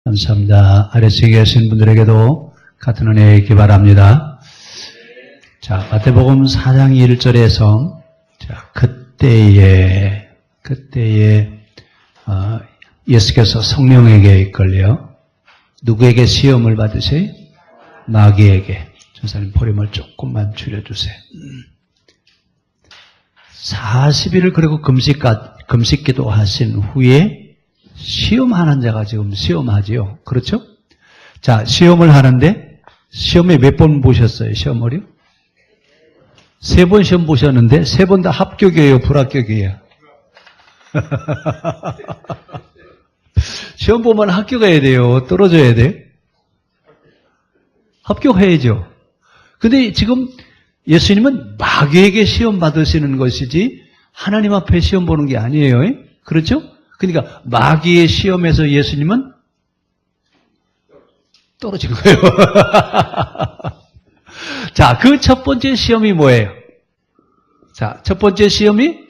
감사합니다. 아래쪽에 계신 분들에게도 같은 은혜 있기 바랍니다. 자, 마태복음 4장 1절에서 자, 그때에 예수께서 성령에게 이끌려 누구에게 시험을 받으세요? 마귀에게. 전사님 볼륨을 조금만 줄여주세요. 40일을 그리고 금식기도 하신 후에 시험하는 자가 지금 시험하지요. 그렇죠? 자, 시험을 하는데 시험에 몇 번 보셨어요? 시험을요? 3번 시험 보셨는데 3번 다 합격이에요? 불합격이에요? 시험 보면 합격해야 돼요? 떨어져야 돼요? 합격해야죠. 근데 지금 예수님은 마귀에게 시험 받으시는 것이지 하나님 앞에 시험 보는 게 아니에요. 그렇죠? 그러니까 마귀의 시험에서 예수님은 떨어진 거예요. 자, 그 첫 번째 시험이 뭐예요? 자, 첫 번째 시험이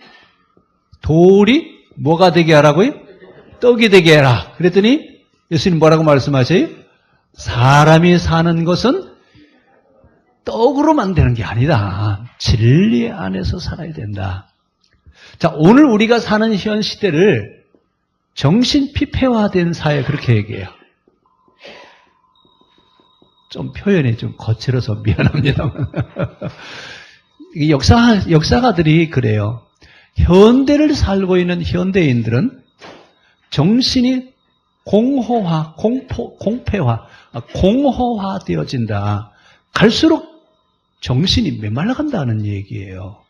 돌이 뭐가 되게 하라고요? 떡이 되게 해라. 그랬더니 예수님 뭐라고 말씀하세요? 사람이 사는 것은 떡으로만 되는 게 아니다. 진리 안에서 살아야 된다. 자, 오늘 우리가 사는 현 시대를 정신 피폐화된 사회 그렇게 얘기해요. 좀 표현이 좀 거칠어서 미안합니다만. 역사가들이 그래요. 현대를 살고 있는 현대인들은 정신이 공허화 되어진다. 갈수록 정신이 메말라간다는 얘기예요.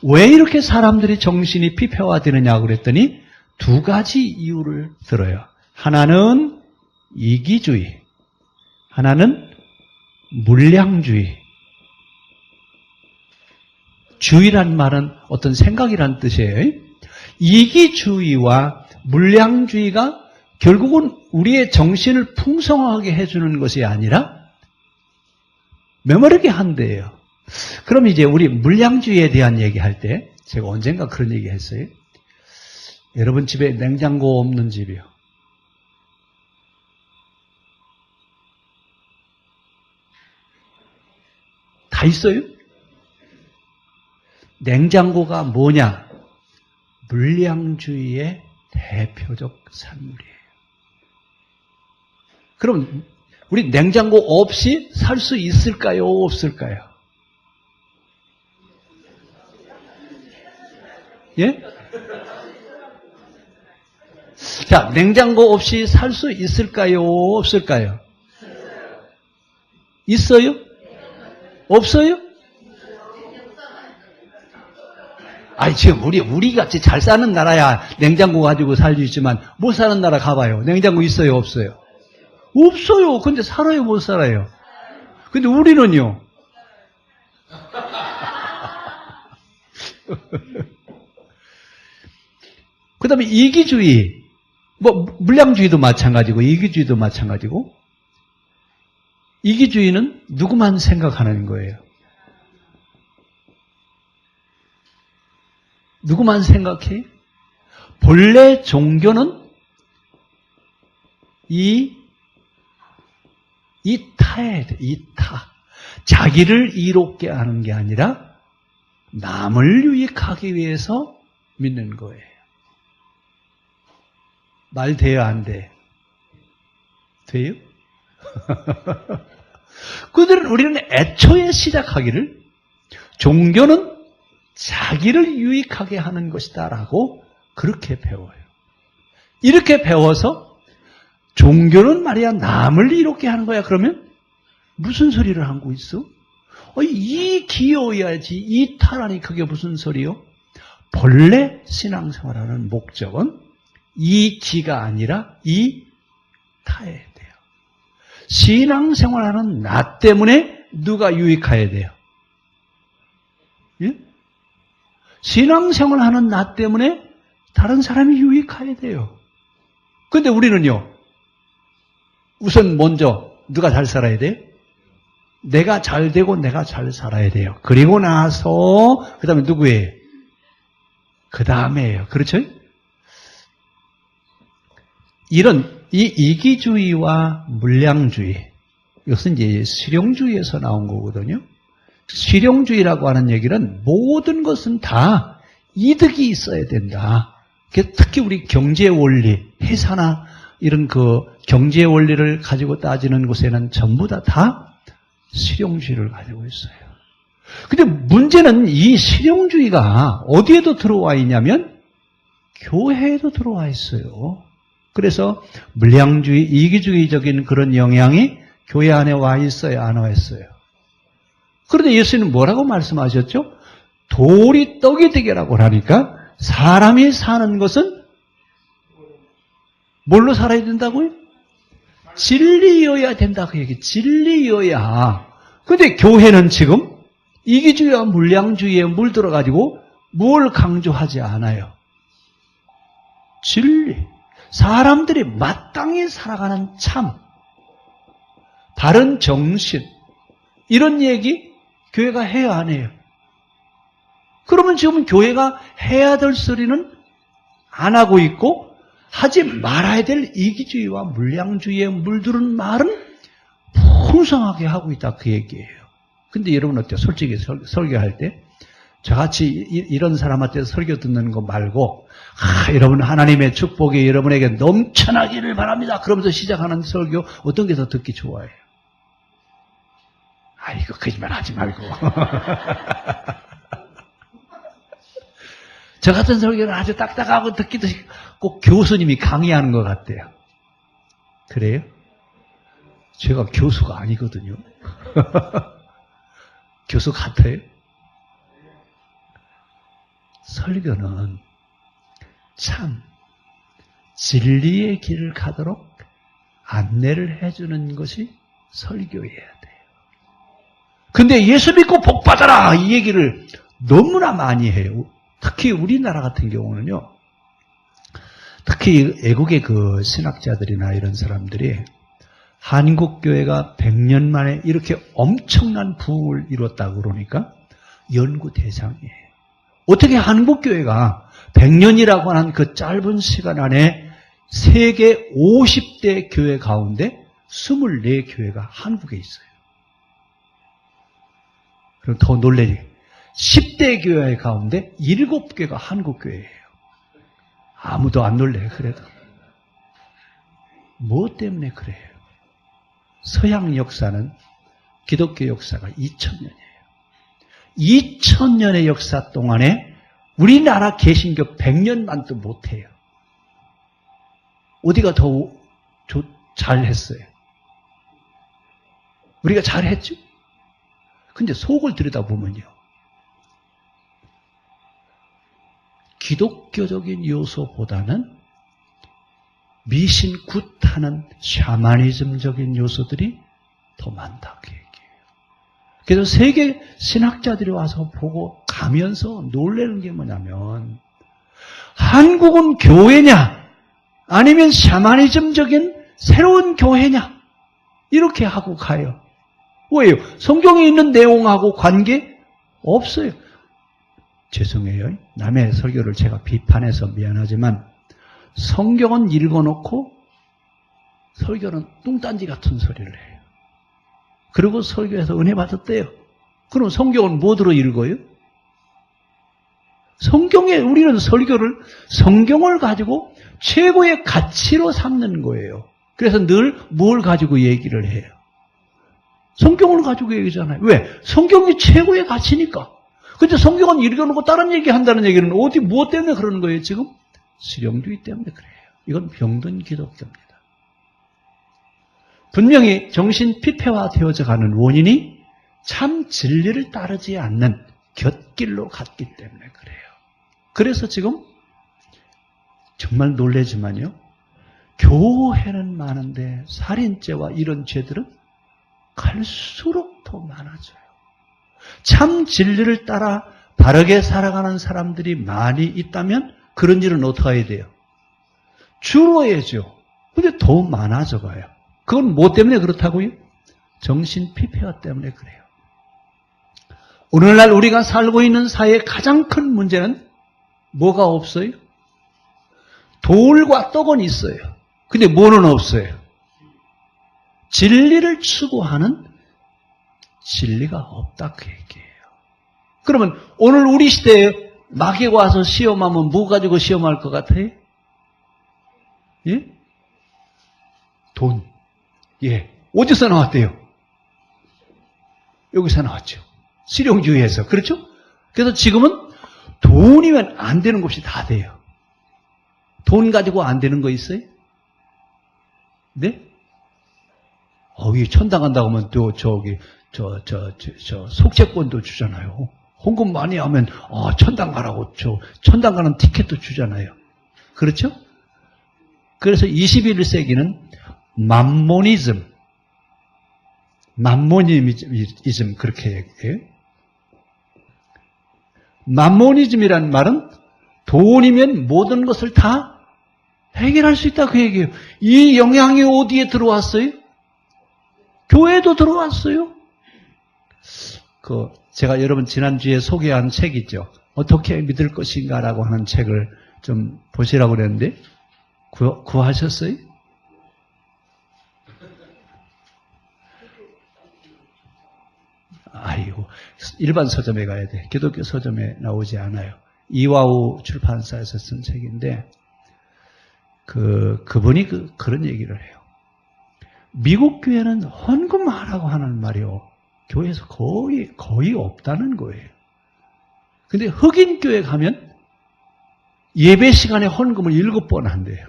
왜 이렇게 사람들이 정신이 피폐화되느냐 그랬더니 두 가지 이유를 들어요. 하나는 이기주의, 하나는 물량주의. 주의란 말은 어떤 생각이란 뜻이에요. 이기주의와 물량주의가 결국은 우리의 정신을 풍성하게 해주는 것이 아니라 메모르게 한대요. 그럼 이제 우리 물량주의에 대한 얘기할 때 제가 언젠가 그런 얘기 했어요. 여러분 집에 냉장고 없는 집이요. 다 있어요? 냉장고가 뭐냐? 물량주의의 대표적 산물이에요. 그럼 우리 냉장고 없이 살 수 있을까요? 없을까요? 예? 자, 냉장고 없이 살 수 있을까요? 없을까요? 있어요? 없어요? 아니, 지금 우리 같이 잘 사는 나라야 냉장고 가지고 살 수 있지만 못 사는 나라 가봐요. 냉장고 있어요? 없어요? 없어요. 근데 살아요? 못 살아요? 근데 우리는요? 그 다음에 이기주의. 물량주의도 마찬가지고, 이기주의도 마찬가지고, 이기주의는 누구만 생각하는 거예요. 누구만 생각해? 본래 종교는 이타에 돼, 이타. 자기를 이롭게 하는 게 아니라 남을 유익하기 위해서 믿는 거예요. 말 돼요, 안 돼? 돼요? 우리는 애초에 시작하기를 종교는 자기를 유익하게 하는 것이다 라고 그렇게 배워요. 이렇게 배워서 종교는 말이야 남을 이롭게 하는 거야. 그러면 무슨 소리를 하고 있어? 이기여야지 이타라니 그게 무슨 소리요? 본래 신앙생활하는 목적은 이기가 아니라 이타야 돼요. 신앙생활하는 나 때문에 누가 유익해야 돼요? 예? 신앙생활하는 나 때문에 다른 사람이 유익해야 돼요. 그런데 우리는요, 우선 먼저 누가 잘 살아야 돼요? 내가 잘 되고 내가 잘 살아야 돼요. 그리고 나서 그 다음에 누구예요? 그 다음에요. 그렇죠? 이 이기주의와 물량주의, 이것은 이제 실용주의에서 나온 거거든요. 실용주의라고 하는 얘기는 모든 것은 다 이득이 있어야 된다. 특히 우리 경제 원리, 회사나 이런 그 경제 원리를 가지고 따지는 곳에는 전부 다 실용주의를 가지고 있어요. 근데 문제는 이 실용주의가 어디에도 들어와 있냐면 교회에도 들어와 있어요. 그래서 물량주의, 이기주의적인 그런 영향이 교회 안에 와 있어요, 안 와 있어요? 그런데 예수님은 뭐라고 말씀하셨죠? 돌이 떡이 되게라고 하니까 사람이 사는 것은 뭘로 살아야 된다고요? 진리여야 된다 그 얘기. 진리여야. 그런데 교회는 지금 이기주의와 물량주의에 물들어가지고 뭘 강조하지 않아요? 진리. 사람들이 마땅히 살아가는 참, 바른 정신, 이런 얘기 교회가 해야 안 해요? 그러면 지금 교회가 해야 될 소리는 안 하고 있고 하지 말아야 될 이기주의와 물량주의에 물드는 말은 풍성하게 하고 있다 그 얘기예요. 근데 여러분 어때요? 솔직히 설교할 때 저같이 이런 사람한테 설교 듣는 거 말고 여러분 하나님의 축복이 여러분에게 넘쳐나기를 바랍니다. 그러면서 시작하는 설교 어떤 게 더 듣기 좋아해요? 이거 거짓말 하지 말고 저 같은 설교는 아주 딱딱하고 듣기도 꼭 교수님이 강의하는 것 같아요. 그래요? 제가 교수가 아니거든요. 교수 같아요? 설교는 참 진리의 길을 가도록 안내를 해주는 것이 설교여야 돼요. 근데 예수 믿고 복 받아라 이 얘기를 너무나 많이 해요. 특히 우리나라 같은 경우는요. 특히 애국의 그 신학자들이나 이런 사람들이 한국교회가 100년 만에 이렇게 엄청난 부흥을 이뤘다고 그러니까 연구 대상이에요. 어떻게 한국교회가 100년이라고 하는 그 짧은 시간 안에 세계 50대 교회 가운데 24교회가 한국에 있어요. 그럼 더 놀라지. 10대 교회 가운데 7개가 한국교회예요. 아무도 안 놀래요, 그래도. 뭐 때문에 그래요? 서양 역사는 기독교 역사가 2000년이에요. 2000년의 역사 동안에 우리나라 개신교 100년만도 못해요. 어디가 더 잘했어요? 우리가 잘했죠? 근데 속을 들여다보면요. 기독교적인 요소보다는 미신 굿하는 샤머니즘적인 요소들이 더 많다 그 얘기예요. 그래서 세계 신학자들이 와서 보고 가면서 놀라는 게 뭐냐면 한국은 교회냐 아니면 샤머니즘적인 새로운 교회냐 이렇게 하고 가요. 왜요? 성경에 있는 내용하고 관계 없어요. 죄송해요. 남의 설교를 제가 비판해서 미안하지만 성경은 읽어놓고 설교는 뚱딴지 같은 소리를 해요. 그리고 설교에서 은혜 받았대요. 그럼 성경은 뭐로 읽어요? 우리는 설교를 성경을 가지고 최고의 가치로 삼는 거예요. 그래서 늘 뭘 가지고 얘기를 해요? 성경을 가지고 얘기잖아요. 왜? 성경이 최고의 가치니까. 근데 성경은 읽어놓고 다른 얘기한다는 얘기는 무엇 때문에 그러는 거예요, 지금? 실용주의 때문에 그래요. 이건 병든 기독교입니다. 분명히 정신 피폐화되어져 가는 원인이 참 진리를 따르지 않는 곁길로 갔기 때문에 그래요. 그래서 지금 정말 놀라지만요. 교회는 많은데 살인죄와 이런 죄들은 갈수록 더 많아져요. 참 진리를 따라 바르게 살아가는 사람들이 많이 있다면 그런 일은 어떻게 해야 돼요? 줄어야죠. 근데 더 많아져 가요. 그건 뭐 때문에 그렇다고요? 정신 피폐화 때문에 그래요. 오늘날 우리가 살고 있는 사회의 가장 큰 문제는 뭐가 없어요? 돌과 떡은 있어요. 근데 뭐는 없어요? 진리를 추구하는 진리가 없다 그 얘기예요. 그러면 오늘 우리 시대에 마귀가 와서 시험하면 뭐 가지고 시험할 것 같아요? 예? 돈. 예. 어디서 나왔대요? 여기서 나왔죠. 실용주의에서. 그렇죠? 그래서 지금은 돈이면 안 되는 것이 다 돼요. 돈 가지고 안 되는 거 있어요? 네? 이 천당 간다고 하면 또 속죄권도 주잖아요. 헌금 많이 하면, 천당 가라고, 천당 가는 티켓도 주잖아요. 그렇죠? 그래서 21세기는 맘모니즘, 그렇게 얘기해요. 맘모니즘이라는 말은 돈이면 모든 것을 다 해결할 수 있다 그 얘기예요. 이 영향이 어디에 들어왔어요? 교회도 들어왔어요. 제가 여러분 지난주에 소개한 책 있죠. 어떻게 믿을 것인가라고 하는 책을 좀 보시라고 그랬는데 구하셨어요? 아이고, 일반 서점에 가야 돼. 기독교 서점에 나오지 않아요. 이화우 출판사에서 쓴 책인데 그분이 그런 얘기를 해요. 미국 교회는 헌금하라고 하는 말이요. 교회에서 거의 없다는 거예요. 근데 흑인 교회 가면 예배 시간에 헌금을 7번 한대요.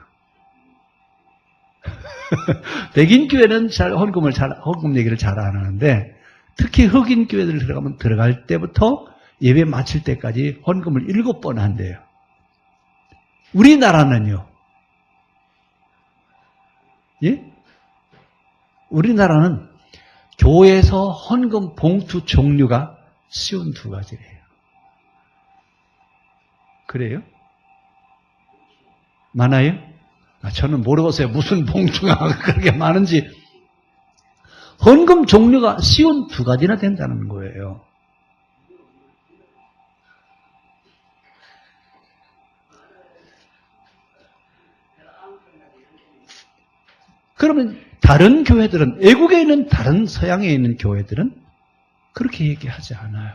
백인 교회는 헌금 얘기를 잘 안 하는데 특히 흑인 교회들 들어가면 들어갈 때부터 예배 마칠 때까지 헌금을 7번 한대요. 우리나라는요. 예? 우리나라는 교회에서 헌금 봉투 종류가 쉬운 2가지래요. 그래요? 많아요? 저는 모르겠어요. 무슨 봉투가 그렇게 많은지. 헌금 종류가 쉬운 2가지나 된다는 거예요. 그러면 다른 교회들은, 외국에 있는 다른 서양에 있는 교회들은 그렇게 얘기하지 않아요.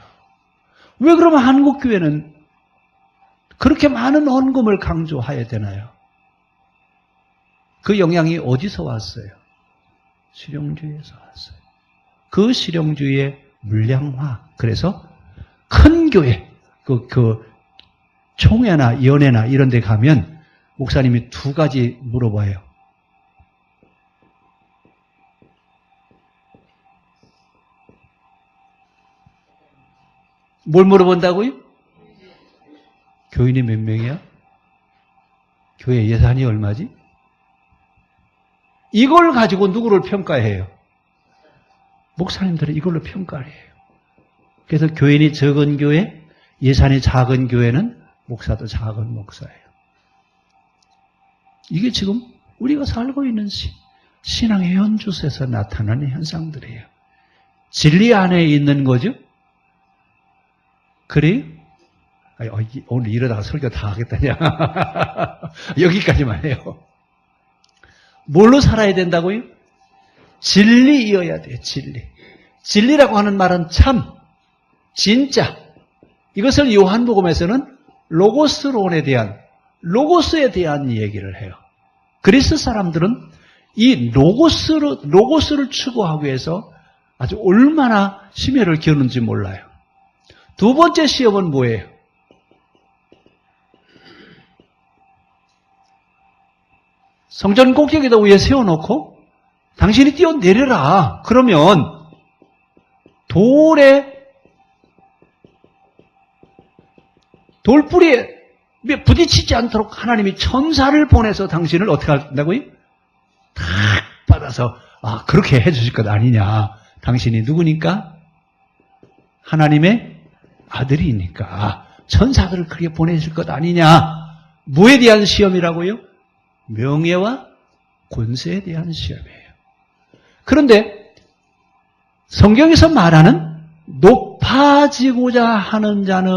왜 그러면 한국 교회는 그렇게 많은 헌금을 강조해야 되나요? 그 영향이 어디서 왔어요? 실용주의에서 왔어요. 그 실용주의의 물량화. 그래서 큰 교회, 총회나 연회나 이런 데 가면 목사님이 2가지 물어봐요. 뭘 물어본다고요? 교인이 몇 명이야? 교회 예산이 얼마지? 이걸 가지고 누구를 평가해요? 목사님들은 이걸로 평가를 해요. 그래서 교인이 적은 교회, 예산이 작은 교회는 목사도 작은 목사예요. 이게 지금 우리가 살고 있는 신앙의 현주소에서 나타나는 현상들이에요. 진리 안에 있는 거죠? 그래요? 오늘 이러다가 설교 다 하겠다냐. 여기까지만 해요. 뭘로 살아야 된다고요? 진리이어야 돼요. 진리. 진리라고 하는 말은 참, 진짜. 이것을 요한복음에서는 로고스론에 대한, 로고스에 대한 얘기를 해요. 그리스 사람들은 이 로고스를 추구하기 위해서 아주 얼마나 심혈을 기울는지 몰라요. 2번째 시험은 뭐예요? 성전 꼭대기에다 위에 세워놓고 당신이 뛰어내려라. 그러면 돌뿌리에 부딪히지 않도록 하나님이 천사를 보내서 당신을 어떻게 한다고요? 탁 받아서 그렇게 해주실 것 아니냐. 당신이 누구니까? 하나님의 아들이니까 천사들을 그렇게 보내실 것 아니냐. 뭐에 대한 시험이라고요? 명예와 권세에 대한 시험이에요. 그런데 성경에서 말하는 높아지고자 하는 자는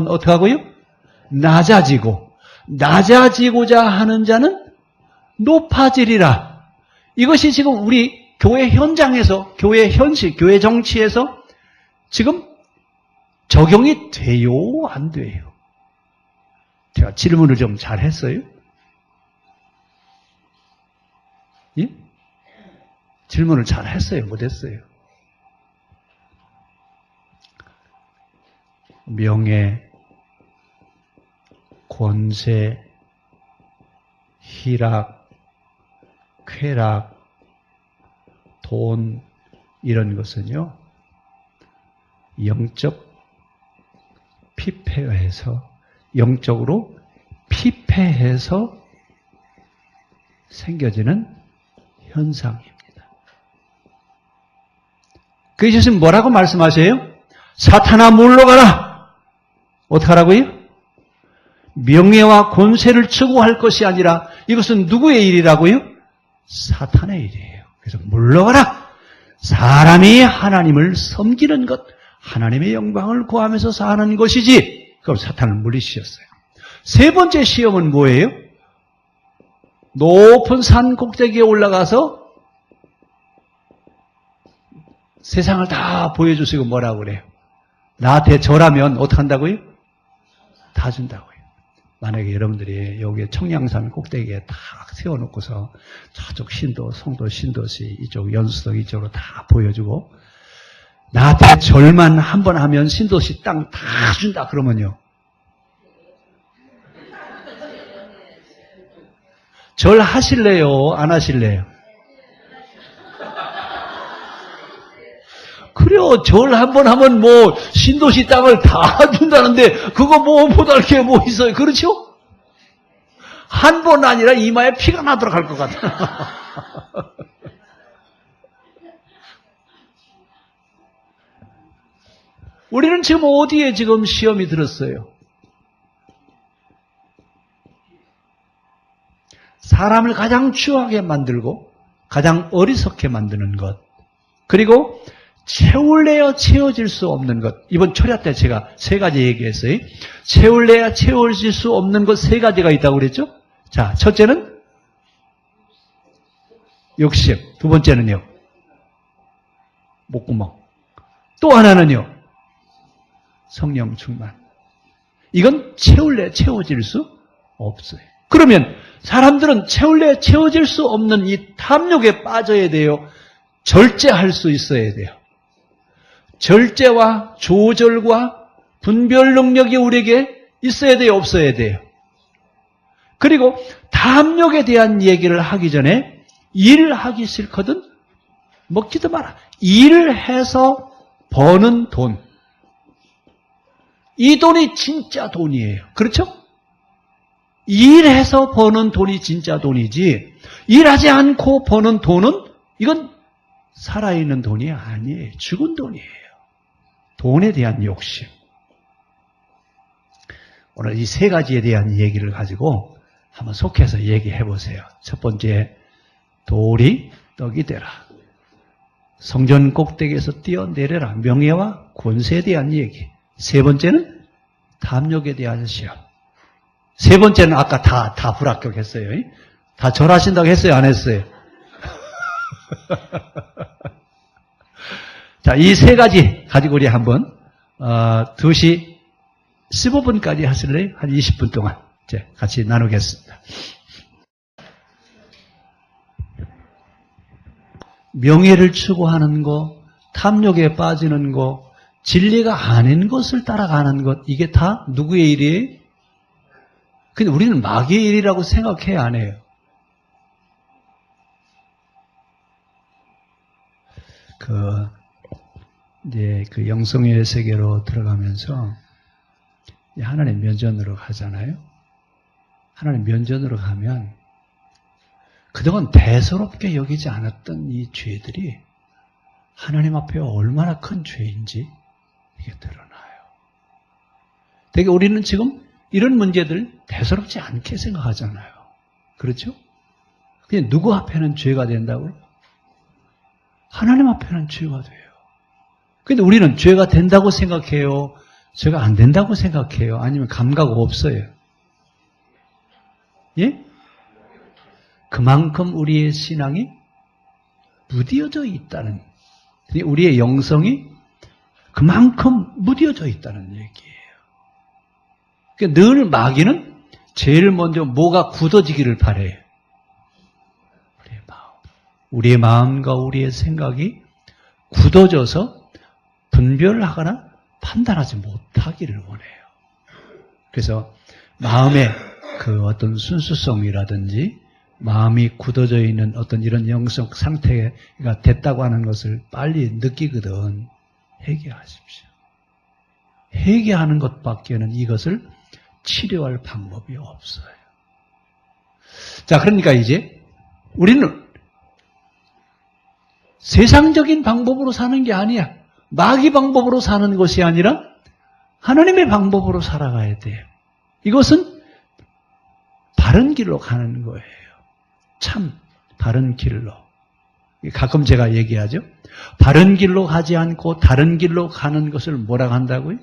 어떻게 하고요? 낮아지고자 하는 자는 높아지리라. 이것이 지금 우리 교회 현장에서, 교회 현실, 교회 정치에서 지금 적용이 돼요, 안 돼요? 제가 질문을 좀 잘 했어요? 예? 질문을 잘 했어요, 못 했어요? 명예, 권세, 희락, 쾌락, 돈, 이런 것은요, 영적 피폐해서, 영적으로 피폐해서 생겨지는 현상입니다. 그 예수님 뭐라고 말씀하세요? 사탄아 물러가라! 어떻게 하라고요? 명예와 권세를 추구할 것이 아니라 이것은 누구의 일이라고요? 사탄의 일이에요. 그래서 물러가라! 사람이 하나님을 섬기는 것, 하나님의 영광을 구하면서 사는 것이지. 그럼 사탄을 물리치셨어요. 세 번째 시험은 뭐예요? 높은 산 꼭대기에 올라가서 세상을 다 보여주시고 뭐라고 그래요? 나한테 절하면 어떻게 한다고요? 다 준다고요. 만약에 여러분들이 여기 청량산 꼭대기에 딱 세워놓고서 저쪽 신도, 송도, 신도시, 이쪽 연수도 이쪽으로 다 보여주고 나한테 절만 한 번 하면 신도시 땅 다 준다 그러면요. 절 하실래요? 안 하실래요? 그래요. 절 한 번 하면 뭐 신도시 땅을 다 준다는데 그거 뭐 못할 게 뭐 있어요. 그렇죠? 한 번 아니라 이마에 피가 나도록 할 것 같아요. 우리는 지금 어디에 지금 시험이 들었어요? 사람을 가장 추하게 만들고 가장 어리석게 만드는 것, 그리고 채울래야 채워질 수 없는 것. 이번 철야 때 제가 세 가지 얘기했어요. 채울래야 채워질 수 없는 것 세 가지가 있다고 그랬죠? 자, 첫째는 욕심, 두 번째는요 목구멍, 또 하나는요 성령 충만. 이건 채울래 채워질 수 없어요. 그러면 사람들은 채울래 채워질 수 없는 이 탐욕에 빠져야 돼요? 절제할 수 있어야 돼요? 절제와 조절과 분별 능력이 우리에게 있어야 돼요? 없어야 돼요? 그리고 탐욕에 대한 얘기를 하기 전에 일하기 싫거든 먹지도 마라. 일을 해서 버는 돈, 이 돈이 진짜 돈이에요. 그렇죠? 일해서 버는 돈이 진짜 돈이지 일하지 않고 버는 돈은 이건 살아있는 돈이 아니에요. 죽은 돈이에요. 돈에 대한 욕심. 오늘 이 세 가지에 대한 얘기를 가지고 한번 속해서 얘기해 보세요. 첫 번째, 돌이 떡이 되라. 성전 꼭대기에서 뛰어내려라. 명예와 권세에 대한 얘기. 세 번째는 탐욕에 대한 시험. 세 번째는 아까 다 불합격했어요. 다 절하신다고 했어요? 안 했어요? 자, 이 세 가지 가지고 우리 한번 2시 15분까지 하실래요? 한 20분 동안 이제 같이 나누겠습니다. 명예를 추구하는 거, 탐욕에 빠지는 거, 진리가 아닌 것을 따라가는 것, 이게 다 누구의 일이에요? 근데 우리는 마귀의 일이라고 생각해야 안 해요. 이제 그 영성의 세계로 들어가면서 하나님 면전으로 가잖아요. 하나님 면전으로 가면 그동안 대수롭게 여기지 않았던 이 죄들이 하나님 앞에 얼마나 큰 죄인지 이게 드러나요. 되게 우리는 지금 이런 문제들 대수롭지 않게 생각하잖아요. 그렇죠? 그냥 누구 앞에는 죄가 된다고요? 하나님 앞에는 죄가 돼요. 근데 우리는 죄가 된다고 생각해요? 죄가 안 된다고 생각해요? 아니면 감각 없어요? 예? 그만큼 우리의 신앙이 무뎌져 있다는, 우리의 영성이 그만큼 무뎌져 있다는 얘기예요. 그러니까 늘 마귀는 제일 먼저 뭐가 굳어지기를 바래요. 우리의 마음과 우리의 생각이 굳어져서 분별하거나 판단하지 못하기를 원해요. 그래서 마음의 그 어떤 순수성이라든지 마음이 굳어져 있는 어떤 이런 영성 상태가 됐다고 하는 것을 빨리 느끼거든 회개하십시오. 회개하는 것밖에는 이것을 치료할 방법이 없어요. 자, 그러니까 이제 우리는 세상적인 방법으로 사는 게 아니야. 마귀 방법으로 사는 것이 아니라 하나님의 방법으로 살아가야 돼요. 이것은 바른 길로 가는 거예요. 참 바른 길로. 가끔 제가 얘기하죠. 바른 길로 가지 않고 다른 길로 가는 것을 뭐라고 한다고요?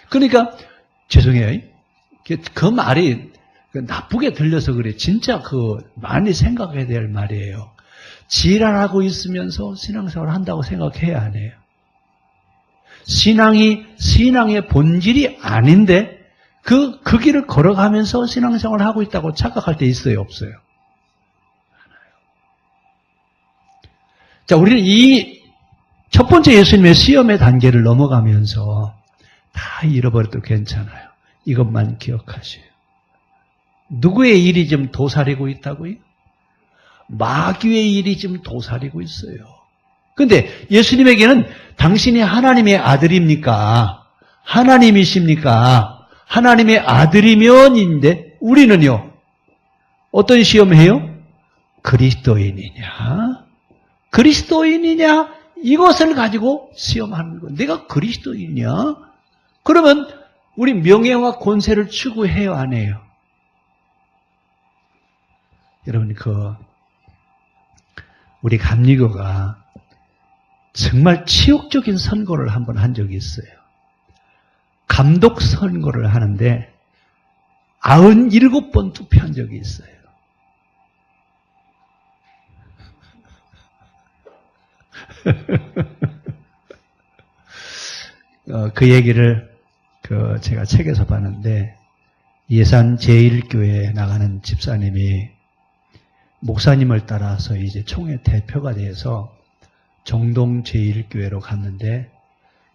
그러니까 죄송해요. 그 말이 나쁘게 들려서 그래. 진짜 많이 생각해야 될 말이에요. 지랄하고 있으면서 신앙생활을 한다고 생각해야 안 해요. 신앙의 본질이 아닌데 그 길을 걸어가면서 신앙생활을 하고 있다고 착각할 때 있어요, 없어요? 자, 우리는 이 첫 번째 예수님의 시험의 단계를 넘어가면서 다 잃어버려도 괜찮아요. 이것만 기억하세요. 누구의 일이 지금 도사리고 있다고요? 마귀의 일이 지금 도사리고 있어요. 그런데 예수님에게는 당신이 하나님의 아들입니까? 하나님이십니까? 하나님의 아들이면인데 우리는요. 어떤 시험해요? 그리스도인이냐? 그리스도인이냐? 이것을 가지고 시험하는 거예요. 내가 그리스도인이냐? 그러면 우리 명예와 권세를 추구해요, 안 해요? 여러분, 우리 감리교가 정말 치욕적인 선거를 한번 한 적이 있어요. 감독 선거를 하는데 97번 투표한 적이 있어요. 그 얘기를 제가 책에서 봤는데 예산 제1교회에 나가는 집사님이 목사님을 따라서 이제 총회 대표가 돼서 정동 제1교회로 갔는데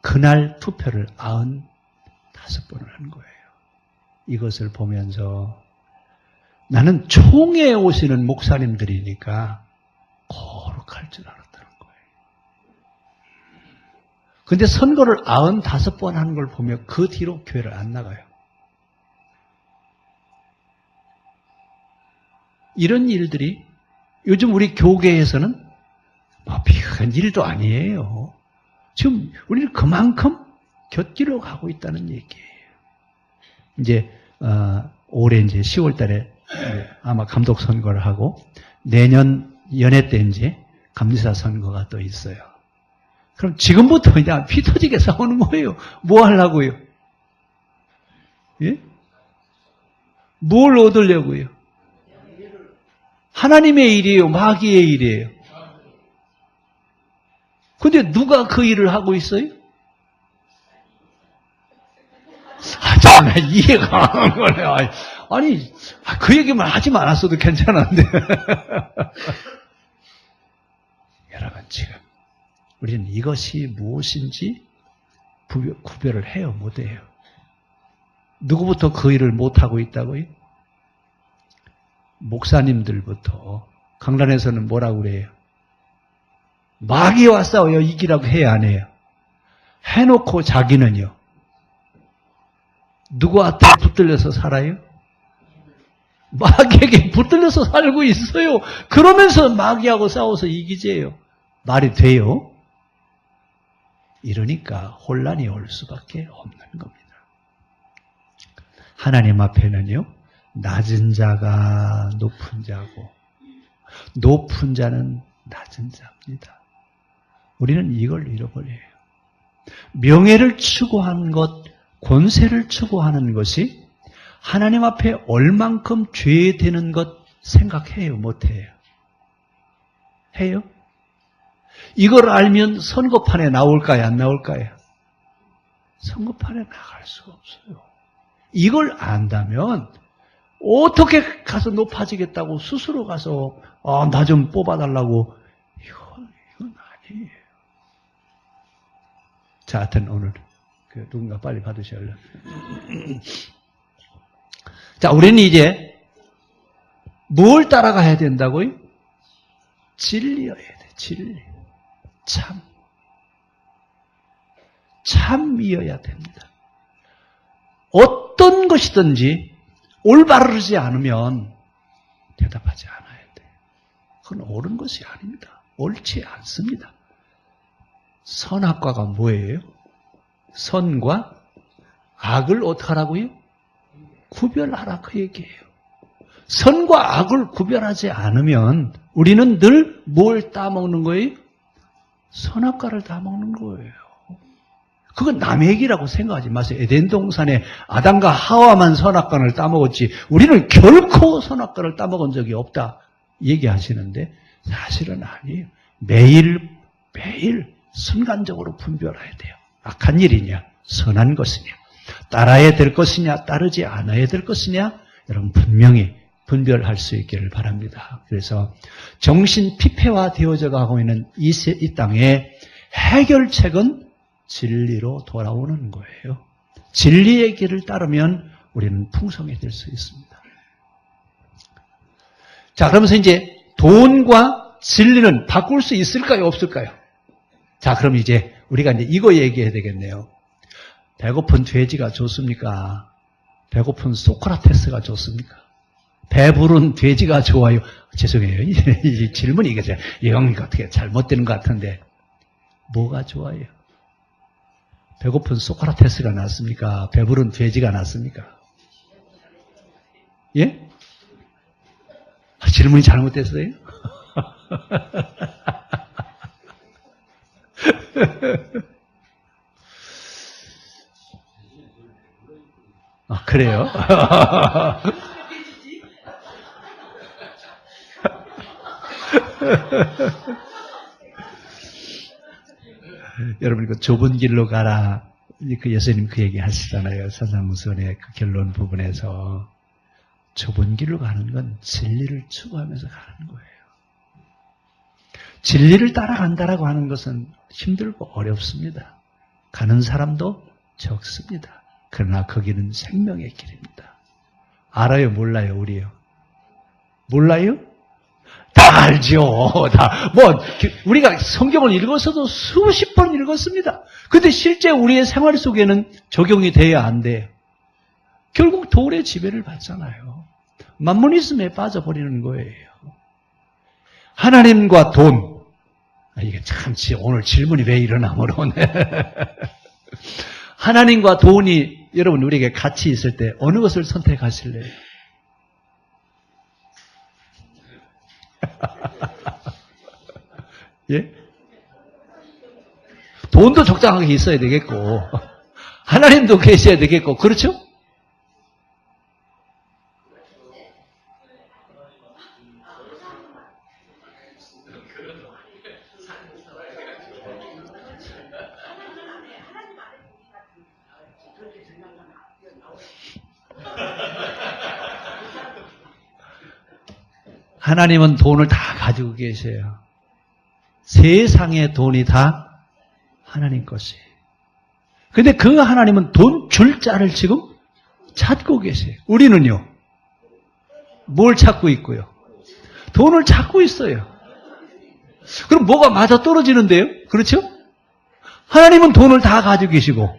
그날 투표를 95번을 한 거예요. 이것을 보면서 나는 총회에 오시는 목사님들이니까 거룩할 줄 알았다는 거예요. 근데 선거를 95번 하는 걸 보면 그 뒤로 교회를 안 나가요. 이런 일들이 요즘 우리 교계에서는 비극한 일도 아니에요. 지금 우리는 그만큼 곁길로 가고 있다는 얘기예요. 이제 올해 이제 10월 달에 아마 감독 선거를 하고 내년 연해 때 이제 감리사 선거가 또 있어요. 그럼 지금부터 그냥 피 터지게 싸우는 거예요. 뭐 하려고요? 예? 뭘 얻으려고요? 하나님의 일이에요? 마귀의 일이에요? 근데 누가 그 일을 하고 있어요? 정말 이해가 안 가는 거네요. 아니, 그 얘기만 하지 않았어도 괜찮은데. 여러분, 지금 우리는 이것이 무엇인지 구별을 해요, 못해요? 누구부터 그 일을 못하고 있다고요? 목사님들부터. 강단에서는 뭐라고 그래요? 마귀와 싸워요. 이기라고 해야 안 해요? 해놓고 자기는요. 누구한테 붙들려서 살아요? 마귀에게 붙들려서 살고 있어요. 그러면서 마귀하고 싸워서 이기재요. 말이 돼요? 이러니까 혼란이 올 수밖에 없는 겁니다. 하나님 앞에는요. 낮은 자가 높은 자고 높은 자는 낮은 자입니다. 우리는 이걸 잃어버려요. 명예를 추구하는 것, 권세를 추구하는 것이 하나님 앞에 얼만큼 죄되는 것 생각해요? 못해요? 해요? 이걸 알면 선거판에 나올까요? 안 나올까요? 선거판에 나갈 수가 없어요. 이걸 안다면 어떻게 가서 높아지겠다고 스스로 가서 나 좀 뽑아달라고 이건 아니에요. 자, 하여튼 오늘 누군가 빨리 받으셔야 해요. 자, 우리는 이제 뭘 따라가야 된다고요? 진리여야 돼. 진리. 참이어야 됩니다. 어떤 것이든지 올바르지 않으면 대답하지 않아야 돼요. 그건 옳은 것이 아닙니다. 옳지 않습니다. 선악과가 뭐예요? 선과 악을 어떻게 하라고요? 구별하라 그 얘기예요. 선과 악을 구별하지 않으면 우리는 늘 뭘 따먹는 거예요? 선악과를 따먹는 거예요. 그건 남의 얘기라고 생각하지 마세요. 에덴 동산에 아담과 하와만 선악과를 따먹었지 우리는 결코 선악과를 따먹은 적이 없다 얘기하시는데 사실은 아니에요. 매일 순간적으로 분별해야 돼요. 악한 일이냐 선한 것이냐 따라야 될 것이냐 따르지 않아야 될 것이냐 여러분 분명히 분별할 수 있기를 바랍니다. 그래서 정신 피폐화되어져 가고 있는 이 땅에 해결책은 진리로 돌아오는 거예요. 진리의 길을 따르면 우리는 풍성해질 수 있습니다. 자, 그러면서 이제 돈과 진리는 바꿀 수 있을까요? 없을까요? 자, 그럼 이제 우리가 이제 이거 얘기해야 되겠네요. 배고픈 돼지가 좋습니까? 배고픈 소크라테스가 좋습니까? 배부른 돼지가 좋아요. 죄송해요. 이 질문이 이건 어떻게 잘못되는 것 같은데 뭐가 좋아요? 배고픈 소크라테스가 낫습니까? 배부른 돼지가 낫습니까? 예? 질문이 잘못됐어요? 그래요? 여러분, 그 좁은 길로 가라. 그 예수님 그 얘기 하시잖아요. 사사무선의 그 결론 부분에서. 좁은 길로 가는 건 진리를 추구하면서 가는 거예요. 진리를 따라간다라고 하는 것은 힘들고 어렵습니다. 가는 사람도 적습니다. 그러나 거기는 생명의 길입니다. 알아요? 몰라요? 우리요? 몰라요? 다 알죠. 우리가 성경을 읽어서도 수십 번 읽었습니다. 근데 실제 우리의 생활 속에는 적용이 돼야 안 돼요. 결국 돌의 지배를 받잖아요. 만모니즘에 빠져버리는 거예요. 하나님과 돈. 이게 참, 오늘 질문이 왜 이러나 모르네. 하나님과 돈이 여러분 우리에게 같이 있을 때 어느 것을 선택하실래요? 예? 돈도 적당하게 있어야 되겠고 하나님도 계셔야 되겠고 그렇죠? 하나님은 돈을 다 가지고 계세요. 세상의 돈이 다 하나님 것이에요. 근데 그 하나님은 돈 줄 자를 지금 찾고 계세요. 우리는요. 뭘 찾고 있고요? 돈을 찾고 있어요. 그럼 뭐가 맞아 떨어지는데요? 그렇죠? 하나님은 돈을 다 가지고 계시고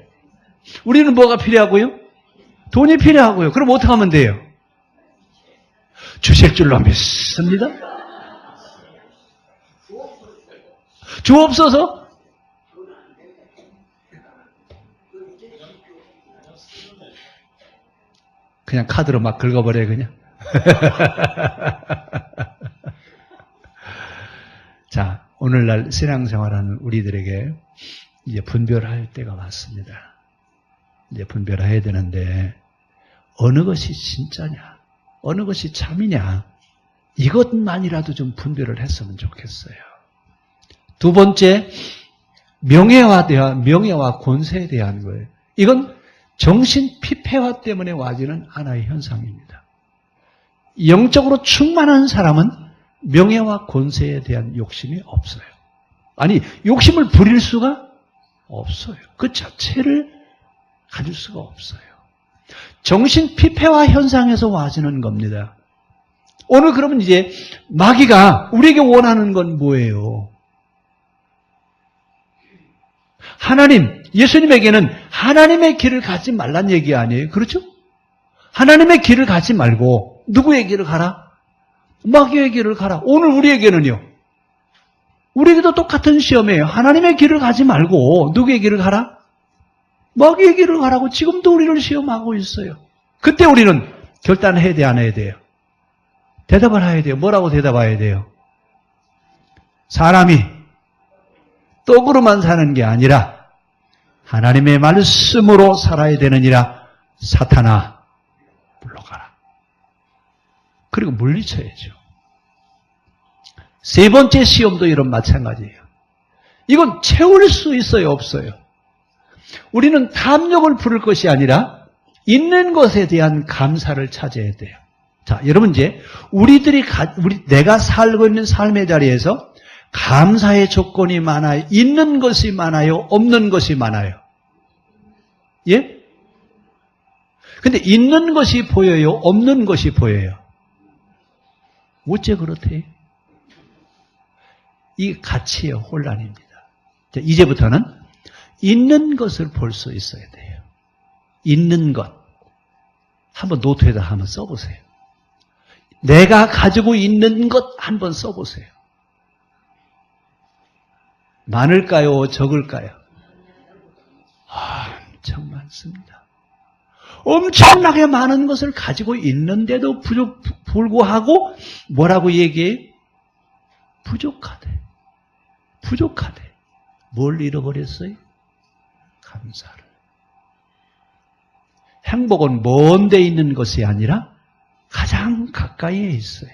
우리는 뭐가 필요하고요? 돈이 필요하고요. 그럼 어떻게 하면 돼요? 주실 줄로 믿습니다. 주옵소서. 그냥 카드로 막 긁어버려요, 그냥. 자, 오늘날 신앙생활하는 우리들에게 이제 분별할 때가 왔습니다. 이제 분별해야 되는데 어느 것이 진짜냐? 어느 것이 참이냐? 이것만이라도 좀 분별을 했으면 좋겠어요. 두 번째, 명예와 권세에 대한 거예요. 이건 정신 피폐화 때문에 와지는 하나의 현상입니다. 영적으로 충만한 사람은 명예와 권세에 대한 욕심이 없어요. 아니, 욕심을 부릴 수가 없어요. 그 자체를 가질 수가 없어요. 정신 피폐화 현상에서 와지는 겁니다. 오늘 그러면 이제 마귀가 우리에게 원하는 건 뭐예요? 하나님, 예수님에게는 하나님의 길을 가지 말란 얘기 아니에요? 그렇죠? 하나님의 길을 가지 말고 누구의 길을 가라? 마귀의 길을 가라. 오늘 우리에게는요. 우리에게도 똑같은 시험이에요. 하나님의 길을 가지 말고 누구의 길을 가라? 마귀의 길을 가라고 지금도 우리를 시험하고 있어요. 그때 우리는 결단해야 돼, 안 해야 돼요? 대답을 해야 돼요. 뭐라고 대답해야 돼요? 사람이 떡으로만 사는 게 아니라 하나님의 말씀으로 살아야 되느니라. 사탄아, 물러가라. 그리고 물리쳐야죠. 세 번째 시험도 이런 마찬가지예요. 이건 채울 수 있어요, 없어요? 우리는 탐욕을 부를 것이 아니라 있는 것에 대한 감사를 찾아야 돼요. 자, 여러분 이제 내가 살고 있는 삶의 자리에서 감사의 조건이 많아요? 있는 것이 많아요? 없는 것이 많아요? 예? 근데 있는 것이 보여요? 없는 것이 보여요? 어째 그렇대요? 이 가치의 혼란입니다. 자, 이제부터는 있는 것을 볼 수 있어야 돼요. 있는 것. 한번 노트에다 한번 써보세요. 내가 가지고 있는 것 한번 써보세요. 많을까요? 적을까요? 엄청 많습니다. 엄청나게 많은 것을 가지고 있는데도 불구하고 뭐라고 얘기해요? 부족하대. 부족하대. 뭘 잃어버렸어요? 감사를. 행복은 먼 데 있는 것이 아니라 가장 가까이에 있어요.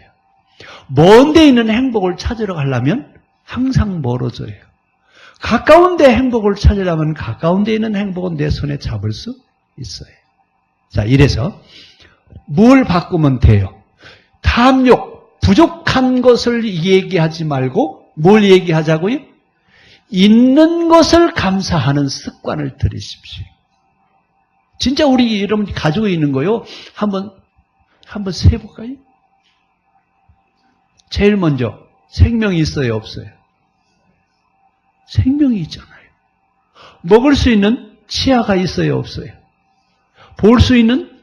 먼 데 있는 행복을 찾으러 가려면 항상 멀어져요. 가까운 데 행복을 찾으려면 가까운 데 있는 행복은 내 손에 잡을 수 있어요. 자, 이래서 뭘 바꾸면 돼요? 탐욕, 부족한 것을 얘기하지 말고 뭘 얘기하자고요? 있는 것을 감사하는 습관을 들이십시오. 진짜 우리 여러분 가지고 있는 거요. 한번 세볼까요? 제일 먼저 생명이 있어요, 없어요? 생명이 있잖아요. 먹을 수 있는 치아가 있어요, 없어요? 볼 수 있는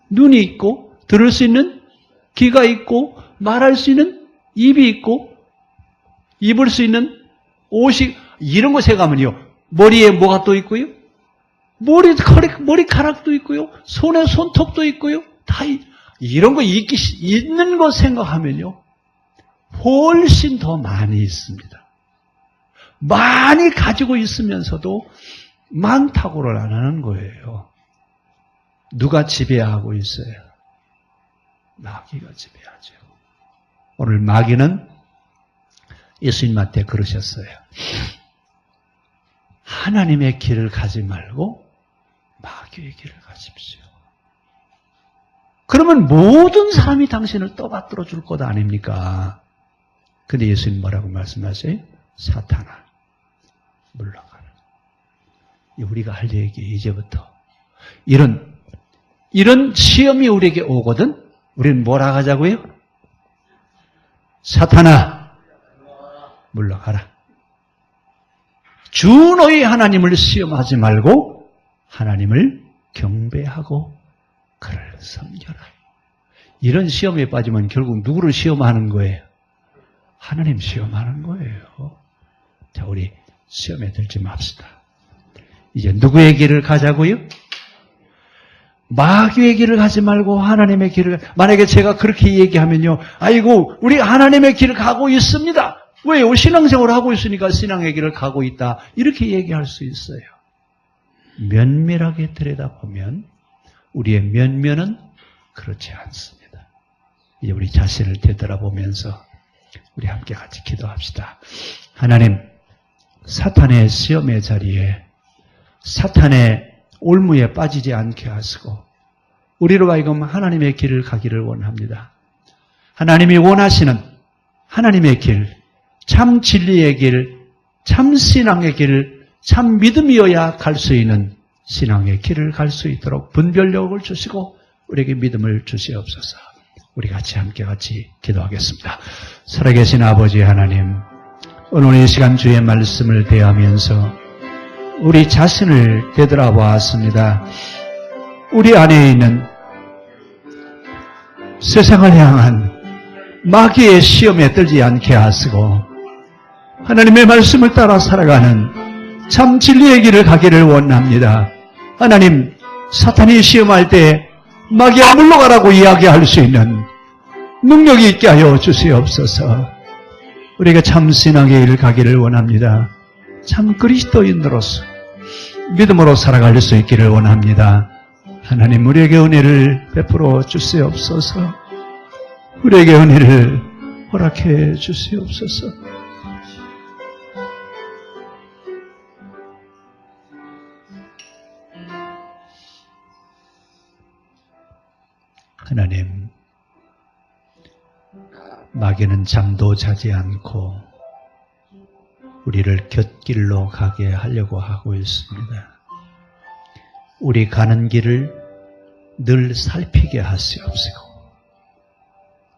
눈이 있고, 들을 수 있는 귀가 있고, 말할 수 있는 입이 있고, 입을 수 있는 옷이, 이런 것에 가면요, 머리에 뭐가 또 있고요? 머리카락도 있고요, 손에 손톱도 있고요, 다 이런 거 있는 거 생각하면요, 훨씬 더 많이 있습니다. 많이 가지고 있으면서도 많다고를 안 하는 거예요. 누가 지배하고 있어요? 마귀가 지배하죠. 오늘 마귀는 예수님한테 그러셨어요. 하나님의 길을 가지 말고 마귀의 길을 가십시오. 그러면 모든 사람이 당신을 떠받들어 줄 것 아닙니까? 근데 예수님 뭐라고 말씀하세요? 사탄아, 물러가라. 우리가 할 얘기 이제부터 이런 시험이 우리에게 오거든 우리는 뭐라 하자고요? 사탄아, 물러가라. 주 너희 하나님을 시험하지 말고 하나님을 경배하고 그를 섬겨라. 이런 시험에 빠지면 결국 누구를 시험하는 거예요? 하나님 시험하는 거예요. 자, 우리 시험에 들지 맙시다. 이제 누구의 길을 가자고요? 마귀의 길을 가지 말고 하나님의 길을. 만약에 제가 그렇게 얘기하면요, 아이고 우리 하나님의 길을 가고 있습니다. 왜요? 신앙생활을 하고 있으니까 신앙의 길을 가고 있다, 이렇게 얘기할 수 있어요. 면밀하게 들여다보면 우리의 면면은 그렇지 않습니다. 이제 우리 자신을 되돌아보면서 우리 함께 같이 기도합시다. 하나님, 사탄의 시험의 자리에 사탄의 올무에 빠지지 않게 하시고 우리로 하여금 하나님의 길을 가기를 원합니다. 하나님이 원하시는 하나님의 길, 참 진리의 길, 참 신앙의 길, 참 믿음이어야 갈 수 있는 신앙의 길을 갈 수 있도록 분별력을 주시고 우리에게 믿음을 주시옵소서. 우리 함께 기도하겠습니다. 살아계신 아버지 하나님, 오늘 이 시간 주의 말씀을 대하면서 우리 자신을 되돌아보았습니다. 우리 안에 있는 세상을 향한 마귀의 시험에 들지 않게 하시고 하나님의 말씀을 따라 살아가는 참 진리의 길을 가기를 원합니다. 하나님, 사탄이 시험할 때 마귀야 물러가라고 이야기할 수 있는 능력이 있게 하여 주시옵소서. 우리가 참 신앙의 길을 가기를 원합니다. 참 그리스도인으로서 믿음으로 살아갈 수 있기를 원합니다. 하나님, 우리에게 은혜를 베풀어 주시옵소서. 우리에게 은혜를 허락해 주시옵소서. 하나님, 마귀는 잠도 자지 않고 우리를 곁길로 가게 하려고 하고 있습니다. 우리 가는 길을 늘 살피게 하시옵시고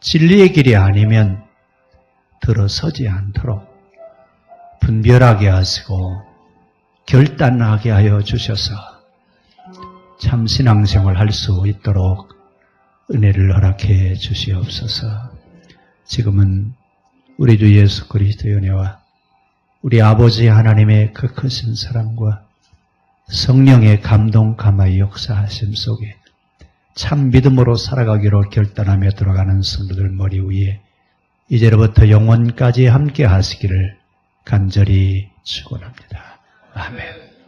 진리의 길이 아니면 들어서지 않도록 분별하게 하시고 결단하게 하여 주셔서 참 신앙생활을 할 수 있도록 은혜를 허락해 주시옵소서. 지금은 우리 주 예수 그리스도의 은혜와 우리 아버지 하나님의 그 크신 사랑과 성령의 감동 감화의 역사하심 속에 참 믿음으로 살아가기로 결단하며 들어가는 성도들 머리 위에 이제로부터 영원까지 함께 하시기를 간절히 축원합니다. 아멘.